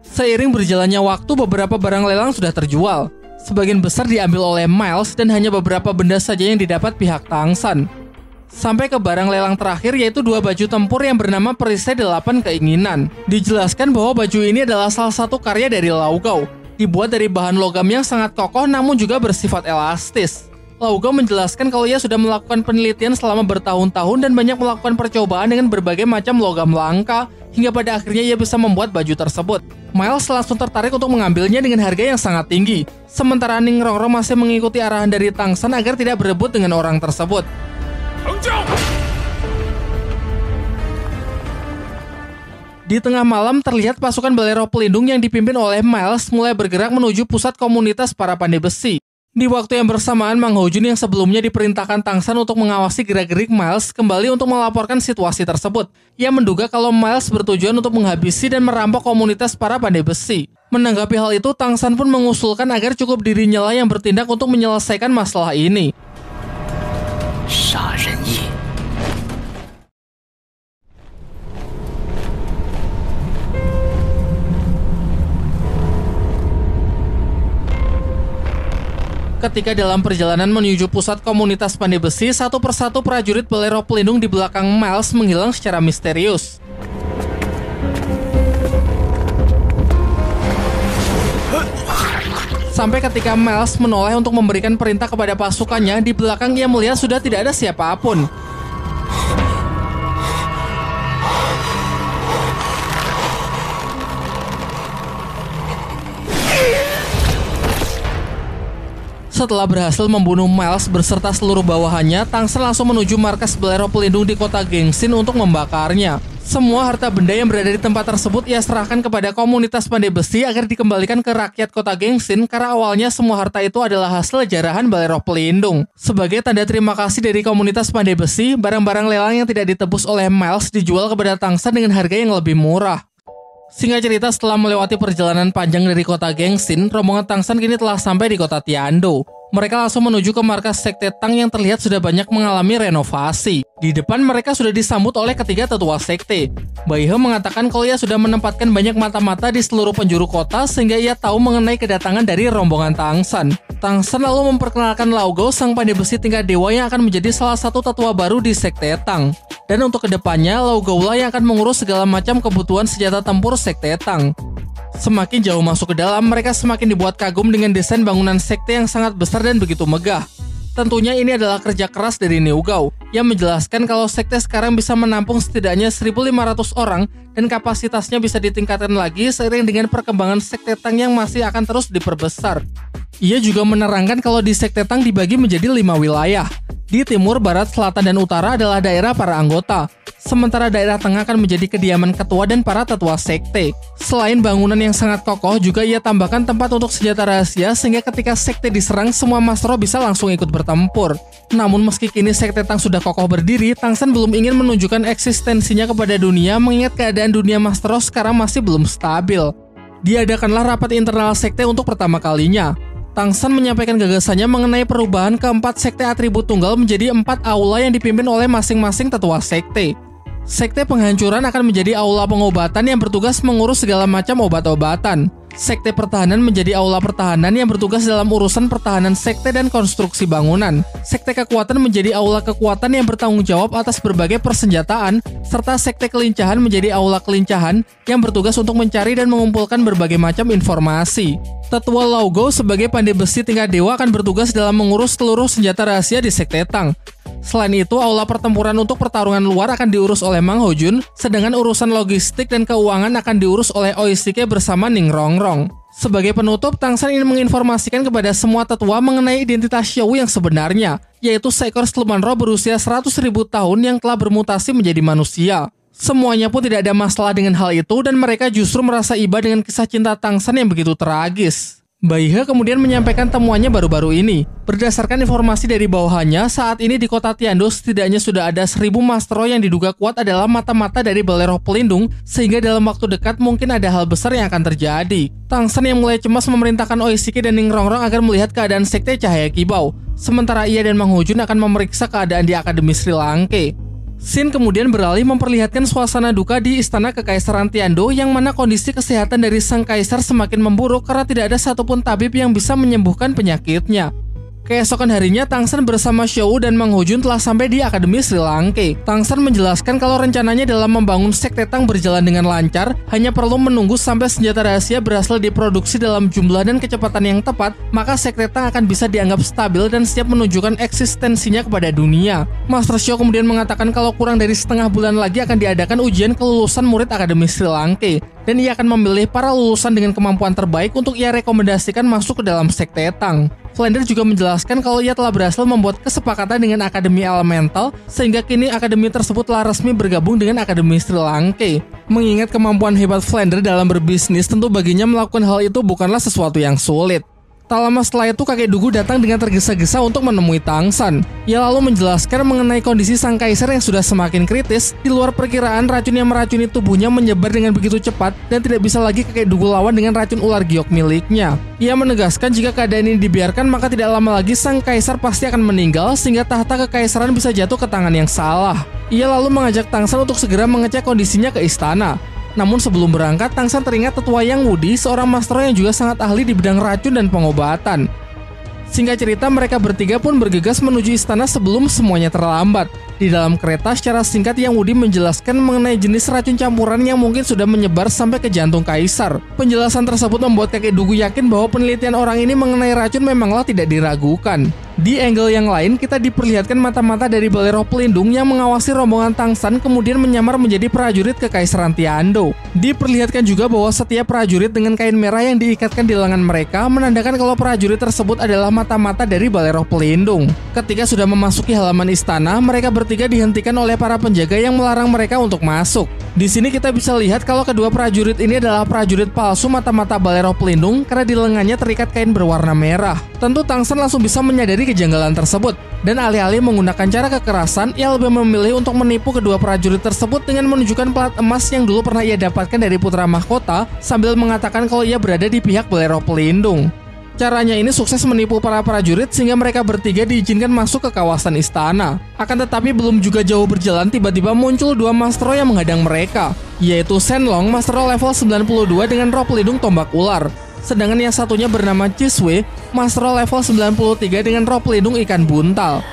Speaker 1: Seiring berjalannya waktu, beberapa barang lelang sudah terjual. Sebagian besar diambil oleh Miles dan hanya beberapa benda saja yang didapat pihak Tang San. Sampai ke barang lelang terakhir, yaitu 2 baju tempur yang bernama Perisai 8 Keinginan. Dijelaskan bahwa baju ini adalah salah satu karya dari Lao Gao, dibuat dari bahan logam yang sangat kokoh namun juga bersifat elastis. Lao Gao menjelaskan kalau ia sudah melakukan penelitian selama bertahun-tahun dan banyak melakukan percobaan dengan berbagai macam logam langka, hingga pada akhirnya ia bisa membuat baju tersebut. Miles langsung tertarik untuk mengambilnya dengan harga yang sangat tinggi, sementara Ning Rongrong masih mengikuti arahan dari Tang San agar tidak berebut dengan orang tersebut. Di tengah malam terlihat pasukan Balai Roh Pelindung yang dipimpin oleh Miles mulai bergerak menuju pusat komunitas para pandai besi. Di waktu yang bersamaan, Mang Ho Jun yang sebelumnya diperintahkan Tang San untuk mengawasi gerak-gerik Miles kembali untuk melaporkan situasi tersebut. Ia menduga kalau Miles bertujuan untuk menghabisi dan merampok komunitas para pandai besi. Menanggapi hal itu, Tang San pun mengusulkan agar cukup dirinya lah yang bertindak untuk menyelesaikan masalah ini. Ketika dalam perjalanan menuju pusat komunitas pandai besi, satu persatu prajurit Balai Roh Pelindung di belakang Miles menghilang secara misterius. Sampai ketika Miles menoleh untuk memberikan perintah kepada pasukannya, di belakang ia melihat sudah tidak ada siapapun. Setelah berhasil membunuh Miles beserta seluruh bawahannya, Tang San langsung menuju markas Balai Roh Pelindung di kota Gengsin untuk membakarnya. Semua harta benda yang berada di tempat tersebut ia serahkan kepada komunitas pandai besi agar dikembalikan ke rakyat kota Gengsin, karena awalnya semua harta itu adalah hasil jarahan Balai Roh Pelindung. Sebagai tanda terima kasih dari komunitas pandai besi, barang-barang lelang yang tidak ditebus oleh Miles dijual kepada Tang San dengan harga yang lebih murah. Singkat cerita, setelah melewati perjalanan panjang dari kota Gengsin, rombongan Tang San kini telah sampai di kota Tiando. Mereka langsung menuju ke markas Sekte Tang yang terlihat sudah banyak mengalami renovasi. Di depan mereka sudah disambut oleh ketiga tetua sekte. Bai He mengatakan kalau ia sudah menempatkan banyak mata-mata di seluruh penjuru kota sehingga ia tahu mengenai kedatangan dari rombongan Tang San. Tang San lalu memperkenalkan Lao Gao, sang pandai besi tingkat dewa yang akan menjadi salah satu tetua baru di Sekte Tang. Dan untuk kedepannya, Lao Gao lah yang akan mengurus segala macam kebutuhan senjata tempur Sekte Tang. Semakin jauh masuk ke dalam, mereka semakin dibuat kagum dengan desain bangunan sekte yang sangat besar dan begitu megah. Tentunya ini adalah kerja keras dari Niu Gao, yang menjelaskan kalau sekte sekarang bisa menampung setidaknya 1.500 orang dan kapasitasnya bisa ditingkatkan lagi seiring dengan perkembangan Sekte Tang yang masih akan terus diperbesar. Ia juga menerangkan kalau di Sekte Tang dibagi menjadi 5 wilayah. Di timur, barat, selatan, dan utara adalah daerah para anggota. Sementara daerah tengah akan menjadi kediaman ketua dan para tetua sekte. Selain bangunan yang sangat kokoh, juga ia tambahkan tempat untuk senjata rahasia sehingga ketika sekte diserang, semua Master Roh bisa langsung ikut bertempur. Namun meski kini sekte Tang sudah kokoh berdiri, Tang San belum ingin menunjukkan eksistensinya kepada dunia mengingat keadaan dunia Master Roh sekarang masih belum stabil. Diadakanlah rapat internal sekte untuk pertama kalinya. Tang San menyampaikan gagasannya mengenai perubahan keempat sekte atribut tunggal menjadi 4 aula yang dipimpin oleh masing-masing tetua sekte. Sekte penghancuran akan menjadi aula pengobatan yang bertugas mengurus segala macam obat-obatan. Sekte pertahanan menjadi aula pertahanan yang bertugas dalam urusan pertahanan sekte dan konstruksi bangunan. Sekte kekuatan menjadi aula kekuatan yang bertanggung jawab atas berbagai persenjataan, serta sekte kelincahan menjadi aula kelincahan yang bertugas untuk mencari dan mengumpulkan berbagai macam informasi. Tetua Laugo sebagai pandai besi tingkat dewa akan bertugas dalam mengurus seluruh senjata rahasia di sekte Tang. Selain itu, aula pertempuran untuk pertarungan luar akan diurus oleh Mang Hojun, sedangkan urusan logistik dan keuangan akan diurus oleh Oishike bersama Ning Rongrong. Sebagai penutup, Tang San ingin menginformasikan kepada semua tetua mengenai identitas Xiao yang sebenarnya, yaitu seekor siluman roh berusia 100.000 tahun yang telah bermutasi menjadi manusia. Semuanya pun tidak ada masalah dengan hal itu dan mereka justru merasa iba dengan kisah cinta Tang San yang begitu tragis. Bai He kemudian menyampaikan temuannya baru-baru ini. Berdasarkan informasi dari bawahannya, saat ini di kota Tiando setidaknya sudah ada 1000 Master Roh yang diduga kuat adalah mata-mata dari Balai Roh Pelindung, sehingga dalam waktu dekat mungkin ada hal besar yang akan terjadi. Tang San yang mulai cemas memerintahkan Oishike dan Ning Rongrong agar melihat keadaan sekte Cahaya Kibau, sementara ia dan Mang Hojun akan memeriksa keadaan di Akademi Sri Lanka. Scene kemudian beralih memperlihatkan suasana duka di Istana Kekaisaran Tiando yang mana kondisi kesehatan dari sang kaisar semakin memburuk karena tidak ada satupun tabib yang bisa menyembuhkan penyakitnya. Keesokan harinya, Tang San bersama Xiao dan Mang Hojun telah sampai di Akademi Sri Lanka. Tang San menjelaskan kalau rencananya dalam membangun sekte Tang berjalan dengan lancar, hanya perlu menunggu sampai senjata rahasia berhasil diproduksi dalam jumlah dan kecepatan yang tepat, maka sekte Tang akan bisa dianggap stabil dan siap menunjukkan eksistensinya kepada dunia. Master Xiao kemudian mengatakan kalau kurang dari setengah bulan lagi akan diadakan ujian kelulusan murid Akademi Sri Lanka, dan ia akan memilih para lulusan dengan kemampuan terbaik untuk ia rekomendasikan masuk ke dalam sekte Tang. Flander juga menjelaskan kalau ia telah berhasil membuat kesepakatan dengan Akademi Elemental, sehingga kini akademi tersebut telah resmi bergabung dengan Akademi Sri Lanka. Mengingat kemampuan hebat Flander dalam berbisnis, tentu baginya melakukan hal itu bukanlah sesuatu yang sulit. Tak lama setelah itu, kakek Dugu datang dengan tergesa-gesa untuk menemui Tang San. Ia lalu menjelaskan mengenai kondisi sang kaisar yang sudah semakin kritis. Di luar perkiraan, racun yang meracuni tubuhnya menyebar dengan begitu cepat dan tidak bisa lagi kakek Dugu lawan dengan racun ular giok miliknya. Ia menegaskan jika keadaan ini dibiarkan, maka tidak lama lagi sang kaisar pasti akan meninggal sehingga tahta kekaisaran bisa jatuh ke tangan yang salah. Ia lalu mengajak Tang San untuk segera mengecek kondisinya ke istana. Namun sebelum berangkat, Tang San teringat tetua Yang Wudi, seorang master yang juga sangat ahli di bidang racun dan pengobatan. Singkat cerita, mereka bertiga pun bergegas menuju istana sebelum semuanya terlambat. Di dalam kereta, secara singkat Yang Wudi menjelaskan mengenai jenis racun campuran yang mungkin sudah menyebar sampai ke jantung kaisar. Penjelasan tersebut membuat kakek Dugu yakin bahwa penelitian orang ini mengenai racun memanglah tidak diragukan. Di angle yang lain, kita diperlihatkan mata-mata dari Balai Roh Pelindung yang mengawasi rombongan Tang San kemudian menyamar menjadi prajurit Kekaisaran Tiando. Diperlihatkan juga bahwa setiap prajurit dengan kain merah yang diikatkan di lengan mereka menandakan kalau prajurit tersebut adalah mata-mata dari Balai Roh Pelindung. Ketika sudah memasuki halaman istana, mereka bertiga dihentikan oleh para penjaga yang melarang mereka untuk masuk. Di sini kita bisa lihat kalau kedua prajurit ini adalah prajurit palsu mata-mata Balai Roh Pelindung karena di lengannya terikat kain berwarna merah. Tentu Tang San langsung bisa menyadari kejanggalan tersebut, dan alih-alih menggunakan cara kekerasan, ia lebih memilih untuk menipu kedua prajurit tersebut dengan menunjukkan pelat emas yang dulu pernah ia dapatkan dari putra mahkota sambil mengatakan kalau ia berada di pihak Balai Roh Pelindung. Caranya ini sukses menipu para prajurit sehingga mereka bertiga diizinkan masuk ke kawasan istana. Akan tetapi belum juga jauh berjalan, tiba-tiba muncul dua Master Roh yang menghadang mereka, yaitu Shenlong, Master Roh level 92 dengan roh pelindung tombak ular. Sedangkan yang satunya bernama Chiswe, Master Roh level 93 dengan roh pelindung ikan buntal.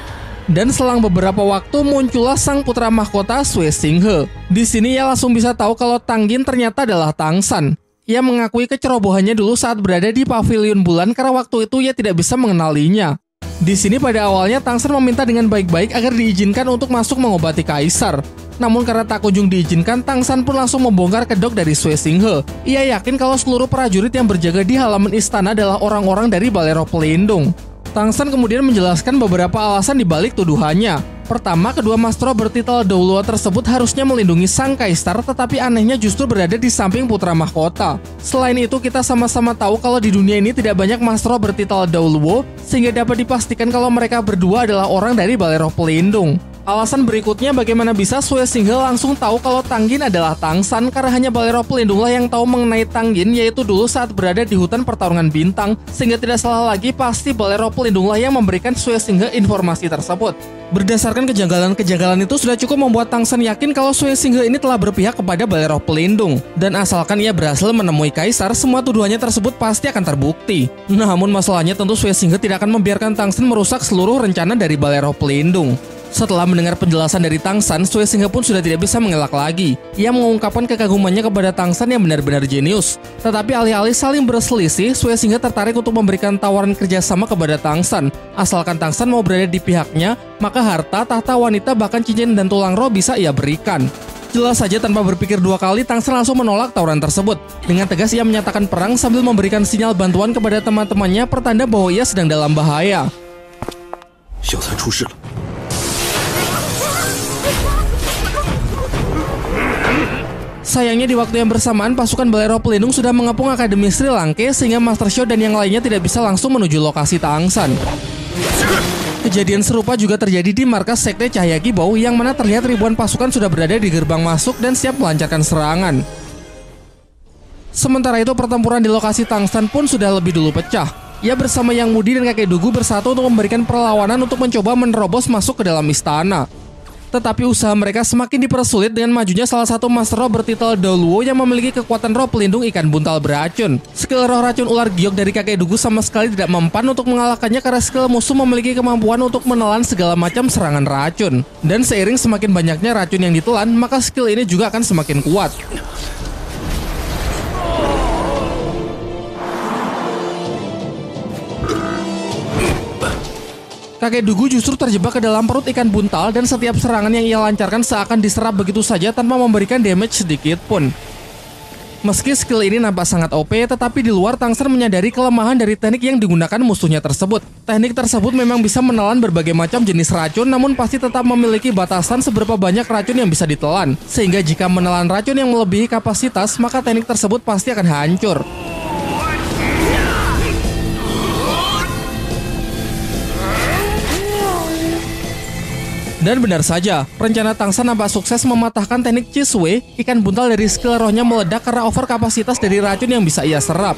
Speaker 1: Dan selang beberapa waktu muncullah sang putra mahkota Sui Xinghe. Di sini ia langsung bisa tahu kalau Tang Yin ternyata adalah Tang San. Ia mengakui kecerobohannya dulu saat berada di Pavilion Bulan karena waktu itu ia tidak bisa mengenalinya. Di sini pada awalnya Tang San meminta dengan baik-baik agar diizinkan untuk masuk mengobati kaisar. Namun karena tak kunjung diizinkan, Tang San pun langsung membongkar kedok dari Sui Xinghe. Ia yakin kalau seluruh prajurit yang berjaga di halaman istana adalah orang-orang dari Balai Roh Pelindung. Tang San kemudian menjelaskan beberapa alasan dibalik tuduhannya. Pertama, kedua mastro bertitel Douluo tersebut harusnya melindungi sang kaisar, tetapi anehnya justru berada di samping putra mahkota. Selain itu, kita sama-sama tahu kalau di dunia ini tidak banyak mastro bertitel Douluo, sehingga dapat dipastikan kalau mereka berdua adalah orang dari Balai Roh Pelindung. Alasan berikutnya, bagaimana bisa Sue Singhe langsung tahu kalau Tang Yin adalah Tang San, karena hanya Balai Roh Pelindunglah yang tahu mengenai Tang Yin, yaitu dulu saat berada di hutan pertarungan bintang, sehingga tidak salah lagi pasti Balai Roh Pelindunglah yang memberikan Sue Singhe informasi tersebut. Berdasarkan kejanggalan-kejanggalan itu sudah cukup membuat Tang San yakin kalau Sue Singhe ini telah berpihak kepada Balai Roh Pelindung, dan asalkan ia berhasil menemui kaisar, semua tuduhannya tersebut pasti akan terbukti. Namun masalahnya tentu Sue Singhe tidak akan membiarkan Tang San merusak seluruh rencana dari Balai Roh Pelindung. Setelah mendengar penjelasan dari Tang San, Sue Singhe pun sudah tidak bisa mengelak lagi. Ia mengungkapkan kekagumannya kepada Tang San yang benar-benar jenius. Tetapi alih-alih saling berselisih, Sue Singhe tertarik untuk memberikan tawaran kerjasama kepada Tang San. Asalkan Tang San mau berada di pihaknya, maka harta, tahta wanita, bahkan cincin dan tulang roh bisa ia berikan. Jelas saja tanpa berpikir dua kali, Tang San langsung menolak tawaran tersebut. Dengan tegas ia menyatakan perang sambil memberikan sinyal bantuan kepada teman-temannya, pertanda bahwa ia sedang dalam bahaya. Sayangnya di waktu yang bersamaan pasukan Balai Roh Pelindung sudah mengepung Akademi Sri Langke, sehingga Master Xiao dan yang lainnya tidak bisa langsung menuju lokasi Tang San. Kejadian serupa juga terjadi di markas Sekte Cahaya Kibou, yang mana terlihat ribuan pasukan sudah berada di gerbang masuk dan siap melancarkan serangan. Sementara itu pertempuran di lokasi Tang San pun sudah lebih dulu pecah. Ia bersama Yang Wudi dan kakek Dugu bersatu untuk memberikan perlawanan untuk mencoba menerobos masuk ke dalam istana. Tetapi usaha mereka semakin dipersulit dengan majunya salah satu master roh bertitel Douluo yang memiliki kekuatan roh pelindung ikan buntal beracun. Skill roh racun ular giok dari kakek Dugu sama sekali tidak mempan untuk mengalahkannya, karena skill musuh memiliki kemampuan untuk menelan segala macam serangan racun. Dan seiring semakin banyaknya racun yang ditelan, maka skill ini juga akan semakin kuat. Kakek Dugu justru terjebak ke dalam perut ikan buntal, dan setiap serangan yang ia lancarkan seakan diserap begitu saja tanpa memberikan damage sedikit pun. Meski skill ini nampak sangat OP, tetapi di luar Tang San menyadari kelemahan dari teknik yang digunakan musuhnya tersebut. Teknik tersebut memang bisa menelan berbagai macam jenis racun, namun pasti tetap memiliki batasan seberapa banyak racun yang bisa ditelan. Sehingga jika menelan racun yang melebihi kapasitas, maka teknik tersebut pasti akan hancur. Dan benar saja, rencana Tang San nampak sukses mematahkan teknik Chisui, ikan buntal dari skill rohnya meledak karena over kapasitas dari racun yang bisa ia serap.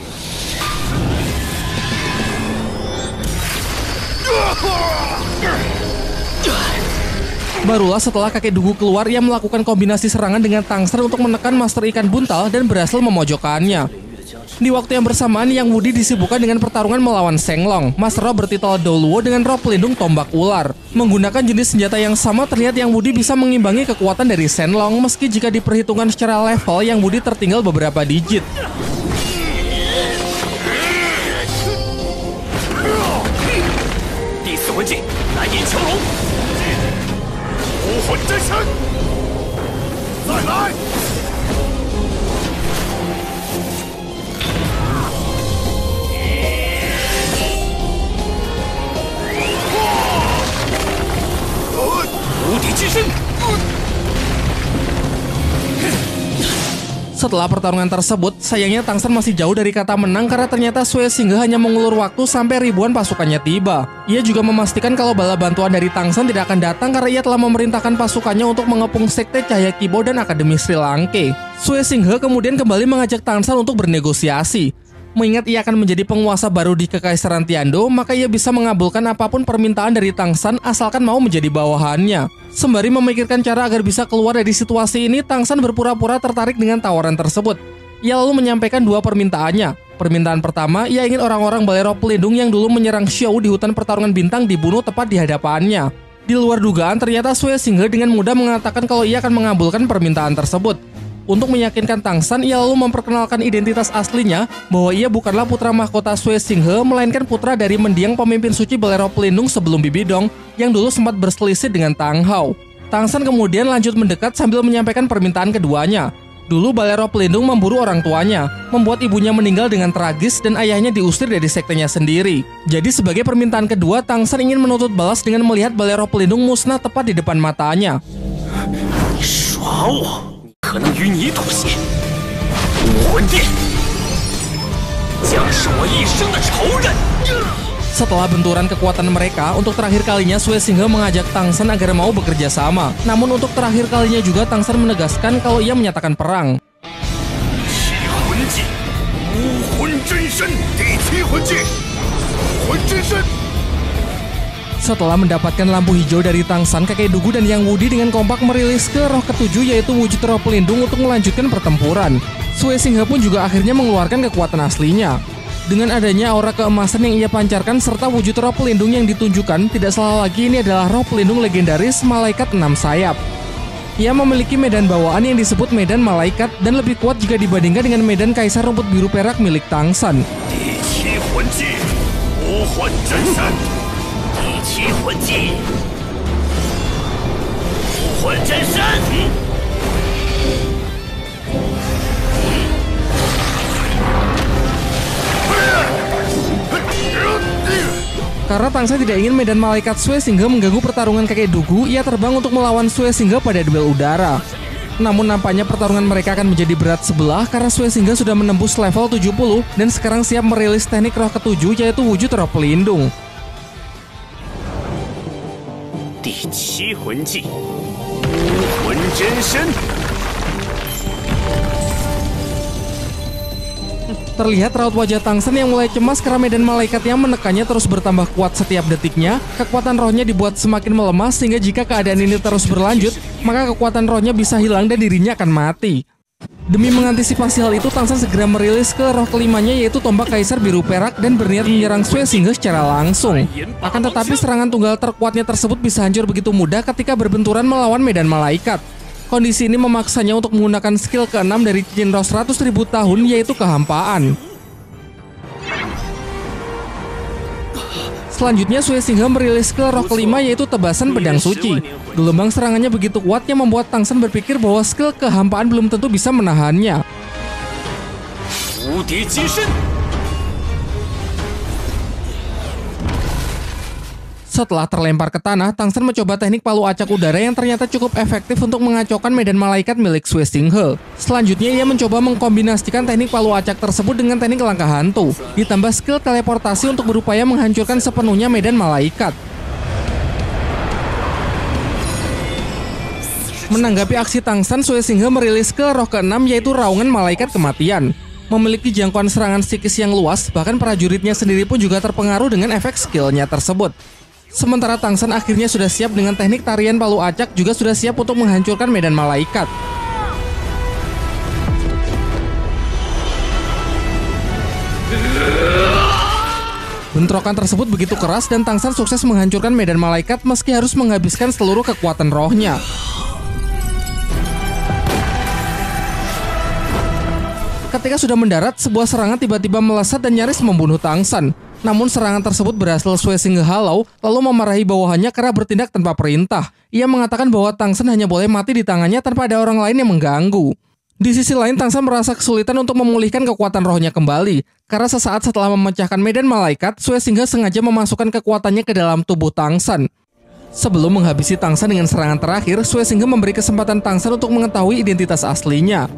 Speaker 1: Barulah setelah kakek Dugu keluar, ia melakukan kombinasi serangan dengan Tang San untuk menekan master ikan buntal dan berhasil memojokkannya. Di waktu yang bersamaan, Yang Wudi disibukkan dengan pertarungan melawan Seng Long, master roh bertitel Douluo dengan roh pelindung tombak ular. Menggunakan jenis senjata yang sama, terlihat Yang Wudi bisa mengimbangi kekuatan dari Seng Long, meski jika diperhitungkan secara level, Yang Wudi tertinggal beberapa digit. Setelah pertarungan tersebut, sayangnya Tang San masih jauh dari kata menang karena ternyata Sue Singhe hanya mengulur waktu sampai ribuan pasukannya tiba. Ia juga memastikan kalau bala bantuan dari Tang San tidak akan datang karena ia telah memerintahkan pasukannya untuk mengepung Sekte Cahaya Kibou dan Akademi Sri Langke. Sue Singhe kemudian kembali mengajak Tang San untuk bernegosiasi. Mengingat ia akan menjadi penguasa baru di Kekaisaran Tiando, maka ia bisa mengabulkan apapun permintaan dari Tang San asalkan mau menjadi bawahannya. Sembari memikirkan cara agar bisa keluar dari situasi ini, Tang San berpura-pura tertarik dengan tawaran tersebut. Ia lalu menyampaikan dua permintaannya. Permintaan pertama, ia ingin orang-orang Balai Roh Pelindung yang dulu menyerang Xiao di hutan pertarungan bintang dibunuh tepat di hadapannya. Di luar dugaan, ternyata Sue Singhe dengan mudah mengatakan kalau ia akan mengabulkan permintaan tersebut. Untuk meyakinkan Tang San, ia lalu memperkenalkan identitas aslinya bahwa ia bukanlah putra mahkota Sue Singhe, melainkan putra dari mendiang pemimpin suci Balai Roh Pelindung sebelum Bibi Dong yang dulu sempat berselisih dengan Tang Hao. Tang San kemudian lanjut mendekat sambil menyampaikan permintaan keduanya. Dulu balai roh pelindung memburu orang tuanya, membuat ibunya meninggal dengan tragis dan ayahnya diusir dari sektenya sendiri. Jadi sebagai permintaan kedua, Tang San ingin menuntut balas dengan melihat balai roh pelindung musnah tepat di depan matanya. Setelah benturan kekuatan mereka, untuk terakhir kalinya Sui Xinghe mengajak Tang San agar mau bekerja sama. Namun untuk terakhir kalinya juga Tang San menegaskan kalau ia menyatakan perang. Setelah mendapatkan lampu hijau dari Tang San, kakek Dugu dan Yang Wudi dengan kompak merilis ke roh ketujuh yaitu wujud roh pelindung untuk melanjutkan pertempuran. Sui Xinghe pun juga akhirnya mengeluarkan kekuatan aslinya. Dengan adanya aura keemasan yang ia pancarkan serta wujud roh pelindung yang ditunjukkan, tidak salah lagi ini adalah roh pelindung legendaris Malaikat 6 Sayap. Ia memiliki medan bawaan yang disebut medan malaikat dan lebih kuat jika dibandingkan dengan medan Kaisar Rumput Biru Perak milik Tang San. Karena Tang San tidak ingin medan malaikat Sui Xinghe mengganggu pertarungan kakek Dugu, ia terbang untuk melawan Sui Xinghe pada duel udara. Namun nampaknya pertarungan mereka akan menjadi berat sebelah karena Sui Xinghe sudah menembus level 70 dan sekarang siap merilis teknik roh ketujuh yaitu wujud roh pelindung. Terlihat raut wajah Tang San yang mulai cemas karena medan malaikat yang menekannya terus bertambah kuat setiap detiknya. Kekuatan rohnya dibuat semakin melemah sehingga jika keadaan ini terus berlanjut, maka kekuatan rohnya bisa hilang dan dirinya akan mati. Demi mengantisipasi hal itu, Tang San segera merilis ke roh kelimanya yaitu tombak Kaisar Biru Perak dan berniat menyerang Sui Xinghe secara langsung. Akan tetapi serangan tunggal terkuatnya tersebut bisa hancur begitu mudah ketika berbenturan melawan medan malaikat. Kondisi ini memaksanya untuk menggunakan skill ke-6 dari cincin roh 100.000 tahun yaitu kehampaan. Selanjutnya Sui Xinghe merilis skill roh kelima yaitu tebasan pedang suci. Gelombang serangannya begitu kuat yang membuat Tang San berpikir bahwa skill kehampaan belum tentu bisa menahannya. Setelah terlempar ke tanah, Tang San mencoba teknik palu acak udara yang ternyata cukup efektif untuk mengacaukan medan malaikat milik Sui Xinghe. Selanjutnya ia mencoba mengkombinasikan teknik palu acak tersebut dengan teknik langkah hantu, ditambah skill teleportasi untuk berupaya menghancurkan sepenuhnya medan malaikat. Menanggapi aksi Tang San, Sui Xinghe merilis skill roh ke-6 yaitu Raungan Malaikat Kematian. Memiliki jangkauan serangan psikis yang luas, bahkan prajuritnya sendiri pun juga terpengaruh dengan efek skillnya tersebut. Sementara Tang San akhirnya sudah siap dengan teknik tarian palu acak, juga sudah siap untuk menghancurkan medan malaikat. Bentrokan tersebut begitu keras dan Tang San sukses menghancurkan medan malaikat meski harus menghabiskan seluruh kekuatan rohnya. Ketika sudah mendarat, sebuah serangan tiba-tiba melesat dan nyaris membunuh Tang San. Namun serangan tersebut berhasil Sui Xinghe halau, lalu memarahi bawahannya karena bertindak tanpa perintah. Ia mengatakan bahwa Tang San hanya boleh mati di tangannya tanpa ada orang lain yang mengganggu. Di sisi lain, Tang San merasa kesulitan untuk memulihkan kekuatan rohnya kembali. Karena sesaat setelah memecahkan medan malaikat, Sui Xinghe sengaja memasukkan kekuatannya ke dalam tubuh Tang San. Sebelum menghabisi Tang San dengan serangan terakhir, Sui Xinghe memberi kesempatan Tang San untuk mengetahui identitas aslinya.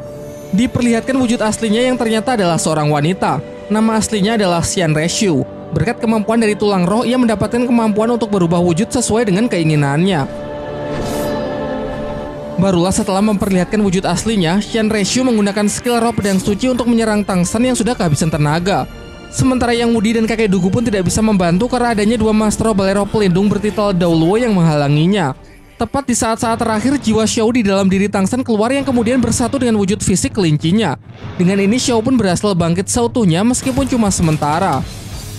Speaker 1: Diperlihatkan wujud aslinya yang ternyata adalah seorang wanita. Nama aslinya adalah Xian Reshu. Berkat kemampuan dari tulang roh, ia mendapatkan kemampuan untuk berubah wujud sesuai dengan keinginannya. Barulah setelah memperlihatkan wujud aslinya, Xian Reshu menggunakan skill roh pedang suci untuk menyerang Tang San yang sudah kehabisan tenaga. Sementara Yang Wudi dan kakek Dugu pun tidak bisa membantu karena adanya dua master balai roh pelindung bertitel Daoluo yang menghalanginya. Tepat di saat-saat terakhir, jiwa Xiao di dalam diri Tang San keluar yang kemudian bersatu dengan wujud fisik kelincinya. Dengan ini Xiao pun berhasil bangkit seutuhnya meskipun cuma sementara.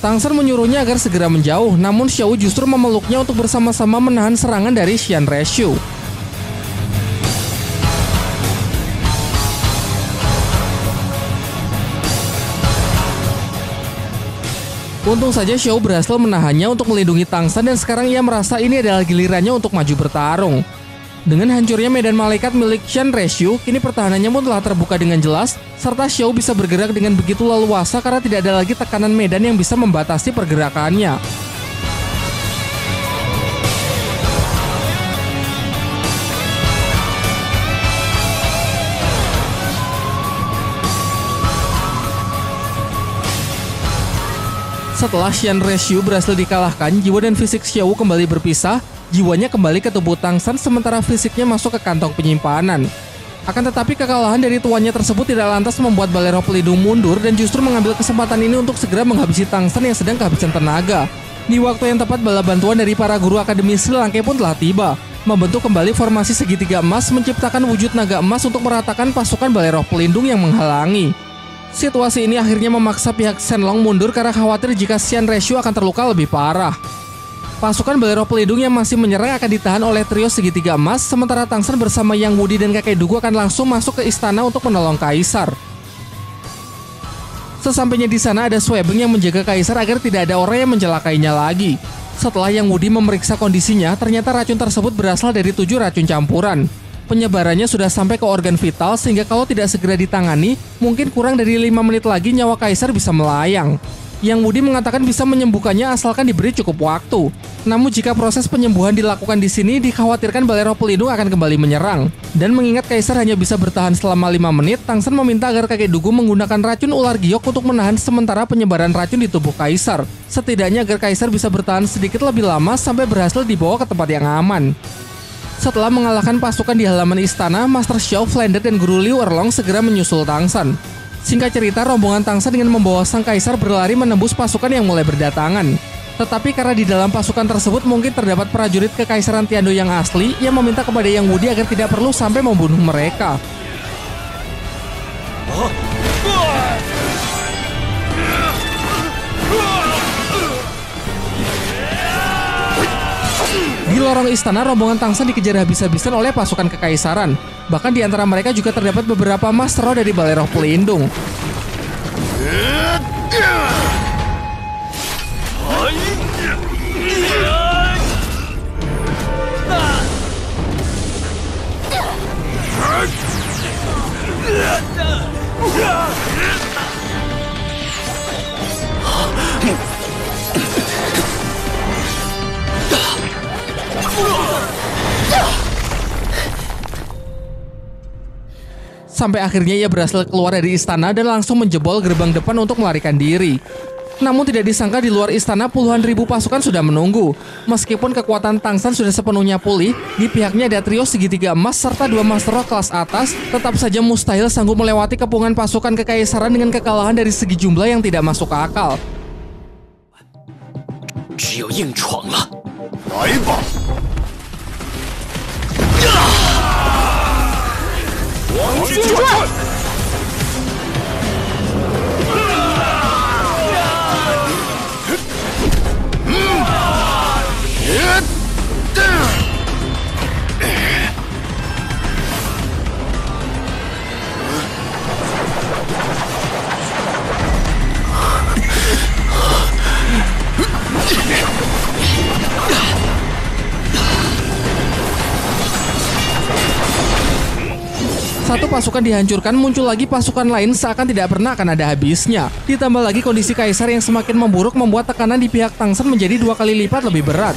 Speaker 1: Tang San menyuruhnya agar segera menjauh, namun Xiao justru memeluknya untuk bersama-sama menahan serangan dari Xian Reshu. Untung saja Xiao berhasil menahannya untuk melindungi Tang San dan sekarang ia merasa ini adalah gilirannya untuk maju bertarung. Dengan hancurnya medan malaikat milik Shan Reshu, kini pertahanannya pun telah terbuka dengan jelas, serta Xiao bisa bergerak dengan begitu leluasa karena tidak ada lagi tekanan medan yang bisa membatasi pergerakannya. Setelah Shan Reshu berhasil dikalahkan, jiwa dan fisik Xiao kembali berpisah. Jiwanya kembali ke tubuh Tang San sementara fisiknya masuk ke kantong penyimpanan. Akan tetapi kekalahan dari tuannya tersebut tidak lantas membuat balai roh pelindung mundur dan justru mengambil kesempatan ini untuk segera menghabisi Tang San yang sedang kehabisan tenaga. Di waktu yang tepat, bala bantuan dari para guru Akademi Sri Lanka pun telah tiba, membentuk kembali formasi segitiga emas, menciptakan wujud naga emas untuk meratakan pasukan balai roh pelindung yang menghalangi. Situasi ini akhirnya memaksa pihak Shenlong mundur karena khawatir jika Shan Reshu akan terluka lebih parah. Pasukan balai roh pelindung yang masih menyerang akan ditahan oleh trio segitiga emas, sementara Tang San bersama Yang Wudi dan kakek Dugu akan langsung masuk ke istana untuk menolong kaisar. Sesampainya di sana ada Sui Beng yang menjaga kaisar agar tidak ada orang yang mencelakainya lagi. Setelah Yang Wudi memeriksa kondisinya, ternyata racun tersebut berasal dari 7 racun campuran. Penyebarannya sudah sampai ke organ vital sehingga kalau tidak segera ditangani, mungkin kurang dari 5 menit lagi nyawa kaisar bisa melayang. Yang Wudi mengatakan bisa menyembuhkannya asalkan diberi cukup waktu. Namun jika proses penyembuhan dilakukan di sini, dikhawatirkan balai roh pelindung akan kembali menyerang. Dan mengingat kaisar hanya bisa bertahan selama 5 menit, Tang San meminta agar kakek Dugu menggunakan racun ular giok untuk menahan sementara penyebaran racun di tubuh kaisar. Setidaknya agar kaisar bisa bertahan sedikit lebih lama sampai berhasil dibawa ke tempat yang aman. Setelah mengalahkan pasukan di halaman istana, Master Xiao, Flander, dan Guru Liu Erlong segera menyusul Tang San. Singkat cerita, rombongan Tang San dengan membawa sang kaisar berlari menembus pasukan yang mulai berdatangan. Tetapi karena di dalam pasukan tersebut mungkin terdapat prajurit kekaisaran Tiando yang asli, yang meminta kepada Yang Wudi agar tidak perlu sampai membunuh mereka. Di lorong istana, rombongan Tang San dikejar habis-habisan oleh pasukan kekaisaran. Bahkan di antara mereka juga terdapat beberapa master roh dari balai roh pelindung. Sampai akhirnya ia berhasil keluar dari istana dan langsung menjebol gerbang depan untuk melarikan diri. Namun tidak disangka di luar istana puluhan ribu pasukan sudah menunggu. Meskipun kekuatan Tang San sudah sepenuhnya pulih, di pihaknya ada trio segitiga emas serta 2 master roh kelas atas, tetap saja mustahil sanggup melewati kepungan pasukan kekaisaran dengan kekalahan dari segi jumlah yang tidak masuk akal.
Speaker 2: 只有硬闯了，来吧！ 王军传。
Speaker 1: Satu pasukan dihancurkan, muncul lagi pasukan lain seakan tidak pernah akan ada habisnya. Ditambah lagi kondisi kaisar yang semakin memburuk membuat tekanan di pihak Tang San menjadi 2 kali lipat lebih berat.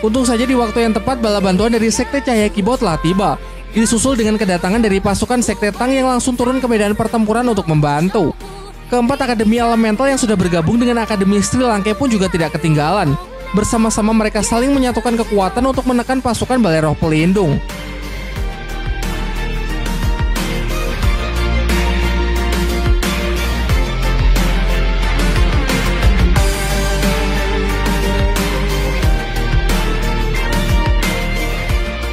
Speaker 1: Untung saja di waktu yang tepat bala bantuan dari Sekte Cahaya Kibo telah tiba. Disusul dengan kedatangan dari pasukan Sekte Tang yang langsung turun ke medan pertempuran untuk membantu. Keempat Akademi Elemental yang sudah bergabung dengan Akademi Sri Lanka pun juga tidak ketinggalan. Bersama-sama mereka saling menyatukan kekuatan untuk menekan pasukan Balai Roh Pelindung.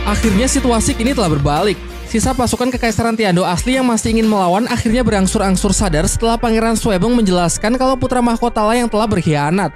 Speaker 1: Akhirnya situasi kini telah berbalik. Sisa pasukan Kekaisaran Tiando asli yang masih ingin melawan akhirnya berangsur-angsur sadar setelah Pangeran Suebeng menjelaskan kalau putra mahkota lah yang telah berkhianat.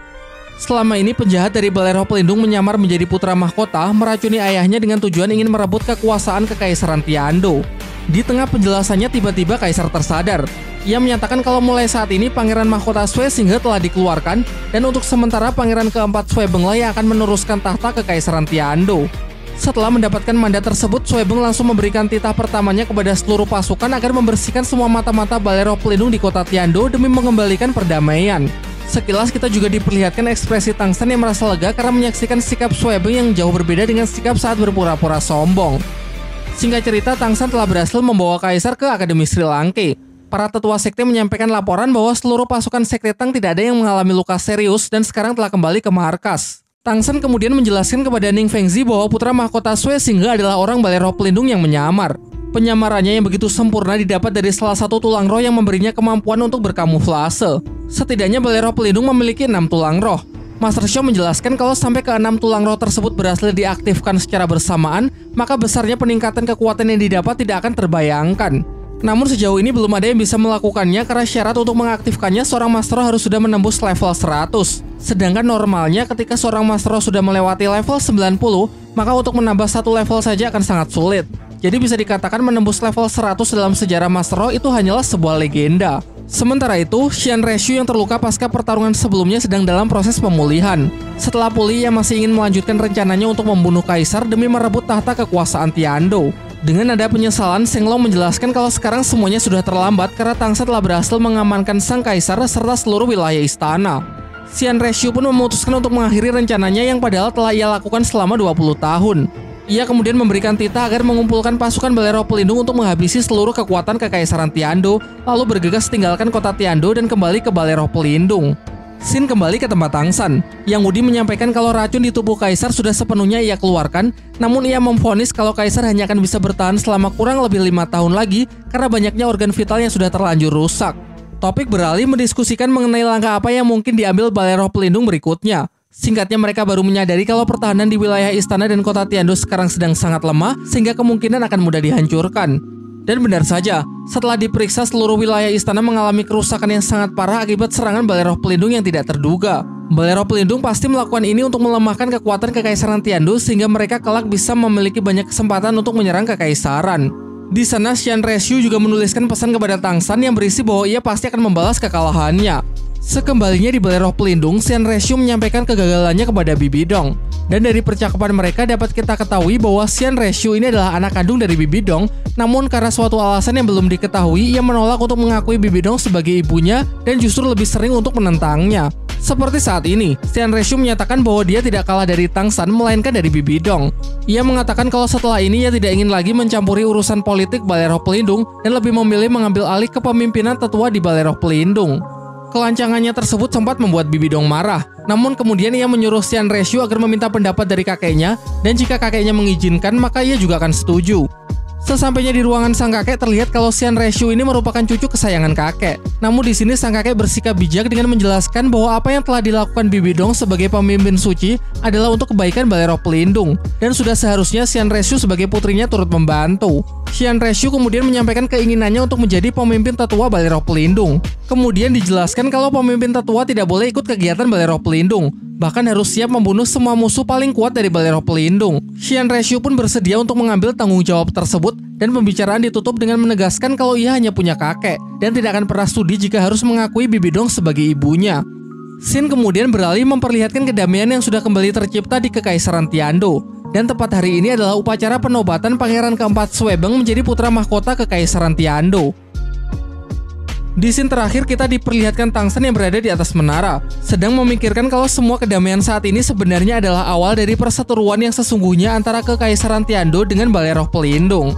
Speaker 1: Selama ini penjahat dari Balai Roh Pelindung menyamar menjadi putra mahkota, meracuni ayahnya dengan tujuan ingin merebut kekuasaan Kekaisaran Tiando. Di tengah penjelasannya tiba-tiba Kaisar tersadar. Ia menyatakan kalau mulai saat ini Pangeran Mahkota Sui Singhe telah dikeluarkan dan untuk sementara Pangeran keempat Suebeng lah yang akan meneruskan tahta Kekaisaran Tiando. Setelah mendapatkan mandat tersebut, Suebeng langsung memberikan titah pertamanya kepada seluruh pasukan agar membersihkan semua mata-mata Balai Roh Pelindung di kota Tiando demi mengembalikan perdamaian. Sekilas kita juga diperlihatkan ekspresi Tang San yang merasa lega karena menyaksikan sikap Suebeng yang jauh berbeda dengan sikap saat berpura-pura sombong. Singkat cerita, Tang San telah berhasil membawa Kaisar ke Akademi Sri Lanka. Para tetua sekte menyampaikan laporan bahwa seluruh pasukan sekte Tang tidak ada yang mengalami luka serius dan sekarang telah kembali ke markas. Tang San kemudian menjelaskan kepada Ning Fengzi bahwa putra mahkota Sui Singhe adalah orang Balai Roh Pelindung yang menyamar. Penyamarannya yang begitu sempurna didapat dari salah satu tulang roh yang memberinya kemampuan untuk berkamuflase. Setidaknya Balai Roh Pelindung memiliki 6 tulang roh. Master Xiao menjelaskan kalau sampai ke 6 tulang roh tersebut berhasil diaktifkan secara bersamaan, maka besarnya peningkatan kekuatan yang didapat tidak akan terbayangkan. Namun sejauh ini belum ada yang bisa melakukannya karena syarat untuk mengaktifkannya seorang Master Roh harus sudah menembus level 100. Sedangkan normalnya ketika seorang Master Roh sudah melewati level 90, maka untuk menambah satu level saja akan sangat sulit. Jadi bisa dikatakan menembus level 100 dalam sejarah Master Roh itu hanyalah sebuah legenda. Sementara itu, Xian Reshu yang terluka pasca pertarungan sebelumnya sedang dalam proses pemulihan. Setelah pulih, ia masih ingin melanjutkan rencananya untuk membunuh Kaisar demi merebut tahta kekuasaan Tiando. Dengan nada penyesalan, Sheng Long menjelaskan kalau sekarang semuanya sudah terlambat karena Tang San telah berhasil mengamankan sang Kaisar serta seluruh wilayah istana. Xian Reshu pun memutuskan untuk mengakhiri rencananya yang padahal telah ia lakukan selama 20 tahun. Ia kemudian memberikan titah agar mengumpulkan pasukan Balai Roh Pelindung untuk menghabisi seluruh kekuatan Kekaisaran Tiando, lalu bergegas tinggalkan kota Tiando dan kembali ke Balai Roh Pelindung. Xin kembali ke tempat Tang San. Yang Wudi menyampaikan kalau racun di tubuh Kaisar sudah sepenuhnya ia keluarkan, namun ia memvonis kalau Kaisar hanya akan bisa bertahan selama kurang lebih 5 tahun lagi karena banyaknya organ vital yang sudah terlanjur rusak. Topik beralih mendiskusikan mengenai langkah apa yang mungkin diambil Balai Roh Pelindung berikutnya. Singkatnya, mereka baru menyadari kalau pertahanan di wilayah istana dan kota Tiando sekarang sedang sangat lemah, sehingga kemungkinan akan mudah dihancurkan. Dan benar saja, setelah diperiksa seluruh wilayah istana mengalami kerusakan yang sangat parah akibat serangan Balai Roh Pelindung yang tidak terduga. Balai Roh Pelindung pasti melakukan ini untuk melemahkan kekuatan Kekaisaran Tiando sehingga mereka kelak bisa memiliki banyak kesempatan untuk menyerang Kekaisaran. Di sana, Xian Reshu juga menuliskan pesan kepada Tang San yang berisi bahwa ia pasti akan membalas kekalahannya. Sekembalinya di Balai Roh Pelindung, Xian Reshu menyampaikan kegagalannya kepada Bibi Dong. Dan dari percakapan mereka dapat kita ketahui bahwa Xian Reshu ini adalah anak kandung dari Bibi Dong, namun karena suatu alasan yang belum diketahui, ia menolak untuk mengakui Bibi Dong sebagai ibunya dan justru lebih sering untuk menentangnya. Seperti saat ini, Xian Reshu menyatakan bahwa dia tidak kalah dari Tang San, melainkan dari Bibi Dong. Ia mengatakan kalau setelah ini ia tidak ingin lagi mencampuri urusan politik Balai Roh Pelindung dan lebih memilih mengambil alih kepemimpinan tetua di Balai Roh Pelindung. Kelancangannya tersebut sempat membuat Bibi Dong marah, namun kemudian ia menyuruh Xian Reshu agar meminta pendapat dari kakeknya, dan jika kakeknya mengizinkan maka ia juga akan setuju. Sesampainya di ruangan sang kakek terlihat kalau Xian Reshu ini merupakan cucu kesayangan kakek. Namun di sini sang kakek bersikap bijak dengan menjelaskan bahwa apa yang telah dilakukan Bibi Dong sebagai pemimpin suci adalah untuk kebaikan Balai Roh Pelindung, dan sudah seharusnya Xian Reshu sebagai putrinya turut membantu. Xian Reshu kemudian menyampaikan keinginannya untuk menjadi pemimpin tetua Balai Roh Pelindung. Kemudian dijelaskan kalau pemimpin tetua tidak boleh ikut kegiatan Balai Roh Pelindung, bahkan harus siap membunuh semua musuh paling kuat dari Balai Roh Pelindung. Xian Reshu pun bersedia untuk mengambil tanggung jawab tersebut, dan pembicaraan ditutup dengan menegaskan kalau ia hanya punya kakek, dan tidak akan pernah studi jika harus mengakui Bibi Dong sebagai ibunya. Xin kemudian beralih memperlihatkan kedamaian yang sudah kembali tercipta di Kekaisaran Tiando. Dan tepat hari ini adalah upacara penobatan Pangeran keempat Suebeng menjadi putra mahkota Kekaisaran Tiando. Di scene terakhir kita diperlihatkan Tang San yang berada di atas menara, sedang memikirkan kalau semua kedamaian saat ini sebenarnya adalah awal dari perseteruan yang sesungguhnya antara Kekaisaran Tiando dengan Balai Roh Pelindung.